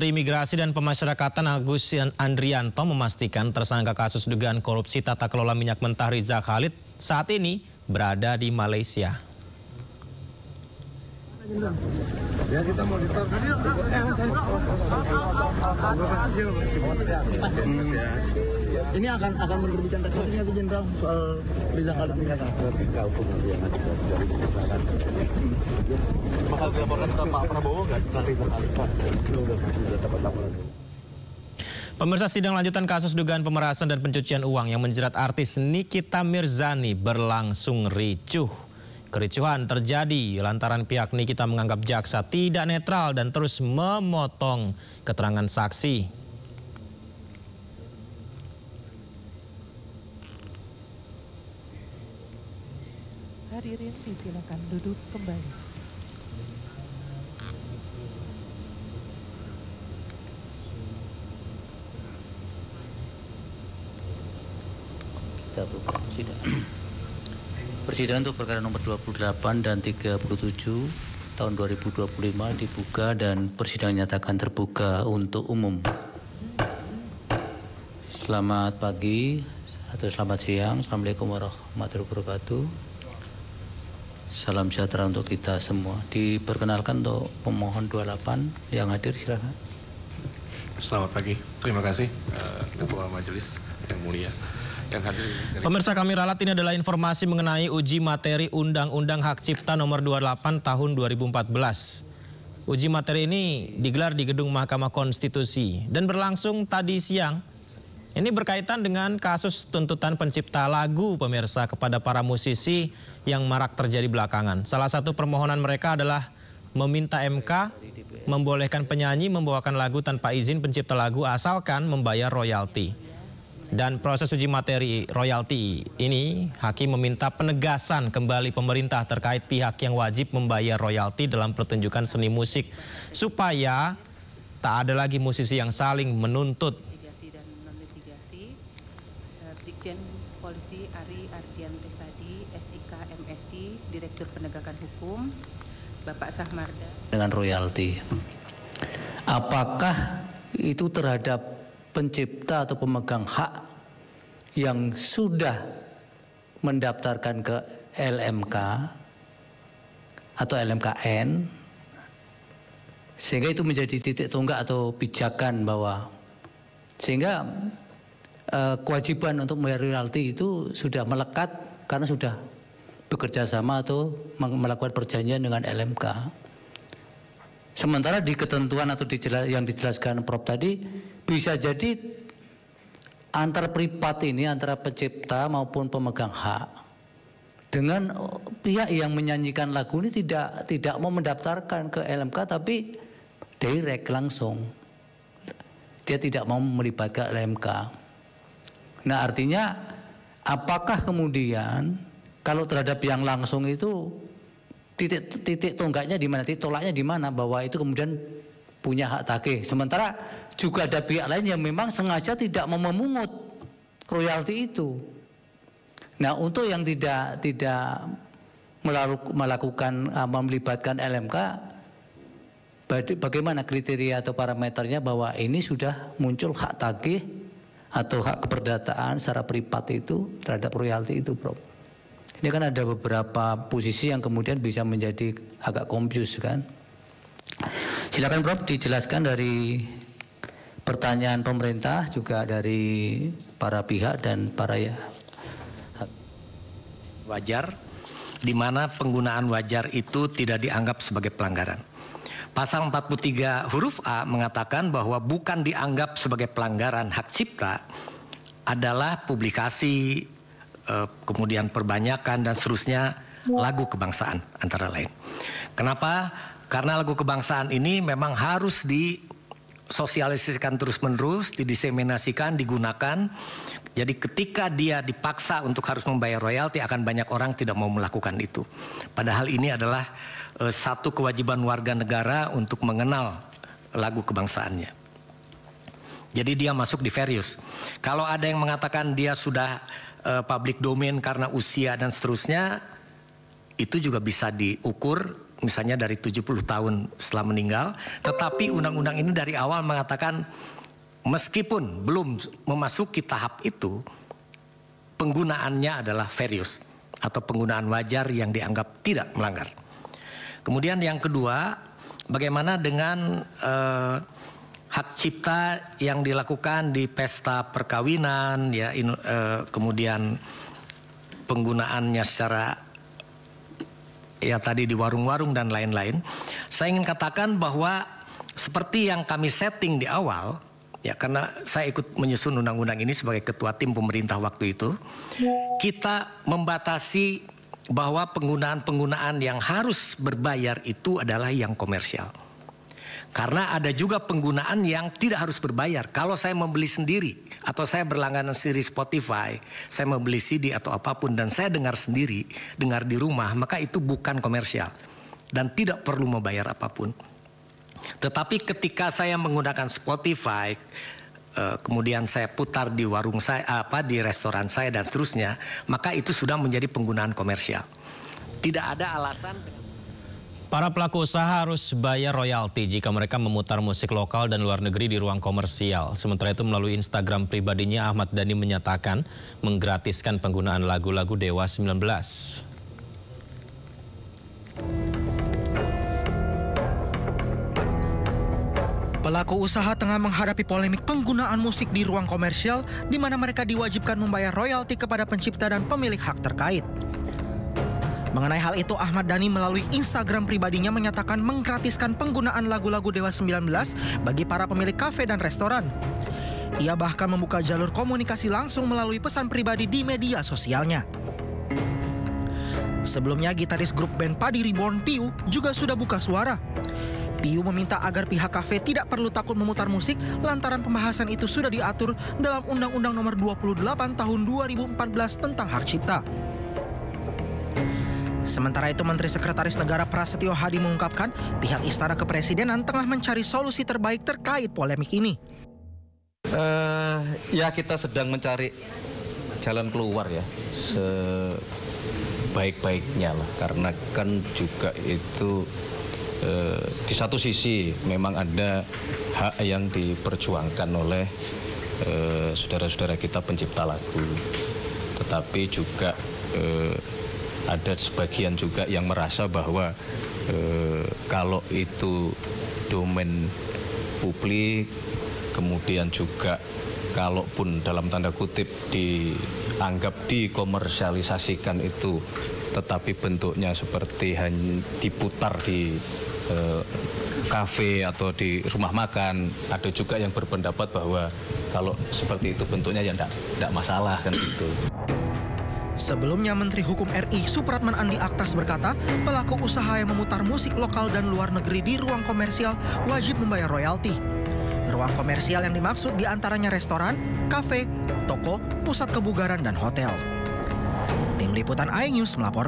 Menteri Migrasi dan Pemasyarakatan Agus Andrianto memastikan tersangka kasus dugaan korupsi tata kelola minyak mentah Rizal Khalid saat ini berada di Malaysia. Ya, kita monitor. Ini akan menerbitkan rekomendasi nggak sih Jenderal soal Rizal Khalid ini? Tahu kemudian dari pemeriksaan. Bakal dilaporkan ke Pak Prabowo nggak Rizal Khalid? Sudah dapat laporan. Pemirsa, sidang lanjutan kasus dugaan pemerasan dan pencucian uang yang menjerat artis Nikita Mirzani berlangsung ricuh. Kericuhan terjadi lantaran pihak Nikita menganggap jaksa tidak netral dan terus memotong keterangan saksi. Hadirin disilakan duduk kembali. Kita buka persidangan. Persidangan untuk perkara nomor 28 dan 37 tahun 2025 dibuka dan persidangan nyatakan terbuka untuk umum. Selamat pagi atau selamat siang. Assalamualaikum warahmatullahi wabarakatuh. Salam sejahtera untuk kita semua. Diperkenalkan untuk pemohon 28 yang hadir, silakan. Selamat pagi. Terima kasih Ketua Majelis yang mulia. Pemirsa, kami ralat ini adalah informasi mengenai uji materi Undang-Undang Hak Cipta nomor 28 tahun 2014. Uji materi ini digelar di Gedung Mahkamah Konstitusi dan berlangsung tadi siang. Ini berkaitan dengan kasus tuntutan pencipta lagu, pemirsa, kepada para musisi yang marak terjadi belakangan. Salah satu permohonan mereka adalah meminta MK membolehkan penyanyi membawakan lagu tanpa izin pencipta lagu asalkan membayar royalti. Dan proses uji materi royalti ini, hakim meminta penegasan kembali pemerintah terkait pihak yang wajib membayar royalti dalam pertunjukan seni musik supaya tak ada lagi musisi yang saling menuntut. Mitigasi dan non-mitigasi, Brigjen Polisi Ari Ardian Pesadi, SIK MSI, Direktur Penegakan Hukum, Bapak Sahmarda. Dengan royalti, apakah itu terhadap pencipta atau pemegang hak yang sudah mendaftarkan ke LMK atau LMKN, sehingga itu menjadi titik tonggak atau pijakan bahwa sehingga kewajiban untuk membayar royalti itu sudah melekat karena sudah bekerja sama atau melakukan perjanjian dengan LMK. Sementara di ketentuan atau yang dijelaskan Prof tadi, bisa jadi antar privat ini, antara pencipta maupun pemegang hak dengan pihak yang menyanyikan lagu ini tidak mau mendaftarkan ke LMK tapi direct langsung. Dia tidak mau melibatkan LMK. Nah, artinya apakah kemudian kalau terhadap yang langsung itu titik tonggaknya di mana, titik tolaknya di mana bahwa itu kemudian punya hak tagih. Sementara juga ada pihak lain yang memang sengaja tidak mau memungut royalti itu. Nah, untuk yang tidak melakukan melibatkan LMK, bagaimana kriteria atau parameternya bahwa ini sudah muncul hak tagih atau hak keperdataan secara privat itu terhadap royalti itu, Bro? Ini kan ada beberapa posisi yang kemudian bisa menjadi agak confuse kan. Silakan Prof dijelaskan dari pertanyaan pemerintah juga dari para pihak dan para wajar, di mana penggunaan wajar itu tidak dianggap sebagai pelanggaran. Pasal 43 huruf A mengatakan bahwa bukan dianggap sebagai pelanggaran hak cipta adalah publikasi, kemudian perbanyakan dan seterusnya lagu kebangsaan antara lain. Kenapa? Karena lagu kebangsaan ini memang harus disosialisasikan terus-menerus, didiseminasikan, digunakan. Jadi ketika dia dipaksa untuk harus membayar royalti, akan banyak orang tidak mau melakukan itu. Padahal ini adalah satu kewajiban warga negara untuk mengenal lagu kebangsaannya. Jadi dia masuk di fair use. Kalau ada yang mengatakan dia sudah public domain karena usia dan seterusnya, itu juga bisa diukur misalnya dari 70 tahun setelah meninggal, tetapi undang-undang ini dari awal mengatakan meskipun belum memasuki tahap itu, penggunaannya adalah fair use atau penggunaan wajar yang dianggap tidak melanggar. Kemudian yang kedua, bagaimana dengan hak cipta yang dilakukan di pesta perkawinan, ya, kemudian penggunaannya secara ya tadi di warung-warung dan lain-lain. Saya ingin katakan bahwa seperti yang kami setting di awal, ya karena saya ikut menyusun undang-undang ini sebagai ketua tim pemerintah waktu itu, kita membatasi bahwa penggunaan-penggunaan yang harus berbayar itu adalah yang komersial. Karena ada juga penggunaan yang tidak harus berbayar. Kalau saya membeli sendiri atau saya berlangganan sendiri Spotify, saya membeli CD atau apapun dan saya dengar sendiri, dengar di rumah, maka itu bukan komersial dan tidak perlu membayar apapun. Tetapi ketika saya menggunakan Spotify, kemudian saya putar di warung saya, di restoran saya dan seterusnya, maka itu sudah menjadi penggunaan komersial. Tidak ada alasan. Para pelaku usaha harus bayar royalti jika mereka memutar musik lokal dan luar negeri di ruang komersial. Sementara itu melalui Instagram pribadinya, Ahmad Dhani menyatakan menggratiskan penggunaan lagu-lagu Dewa 19. Pelaku usaha tengah menghadapi polemik penggunaan musik di ruang komersial di mana mereka diwajibkan membayar royalti kepada pencipta dan pemilik hak terkait. Mengenai hal itu, Ahmad Dhani melalui Instagram pribadinya menyatakan menggratiskan penggunaan lagu-lagu Dewa 19 bagi para pemilik kafe dan restoran. Ia bahkan membuka jalur komunikasi langsung melalui pesan pribadi di media sosialnya. Sebelumnya, gitaris grup band Padi Reborn Piu juga sudah buka suara. Piu meminta agar pihak kafe tidak perlu takut memutar musik lantaran pembahasan itu sudah diatur dalam Undang-Undang Nomor 28 Tahun 2014 tentang hak cipta. Sementara itu, Menteri Sekretaris Negara Prasetyo Hadi mengungkapkan pihak Istana Kepresidenan tengah mencari solusi terbaik terkait polemik ini. Ya kita sedang mencari jalan keluar ya sebaik-baiknya lah, karena kan juga itu di satu sisi memang ada hak yang diperjuangkan oleh saudara-saudara kita pencipta lagu, tetapi juga ada sebagian juga yang merasa bahwa kalau itu domain publik, kemudian juga kalaupun dalam tanda kutip dianggap dikomersialisasikan itu, tetapi bentuknya seperti hanya diputar di kafe atau di rumah makan, ada juga yang berpendapat bahwa kalau seperti itu bentuknya ya tidak masalah kan gitu. Sebelumnya, Menteri Hukum RI Supratman Andi Aktas berkata, pelaku usaha yang memutar musik lokal dan luar negeri di ruang komersial wajib membayar royalti. Ruang komersial yang dimaksud diantaranya restoran, kafe, toko, pusat kebugaran, dan hotel. Tim Liputan iNews melaporkan.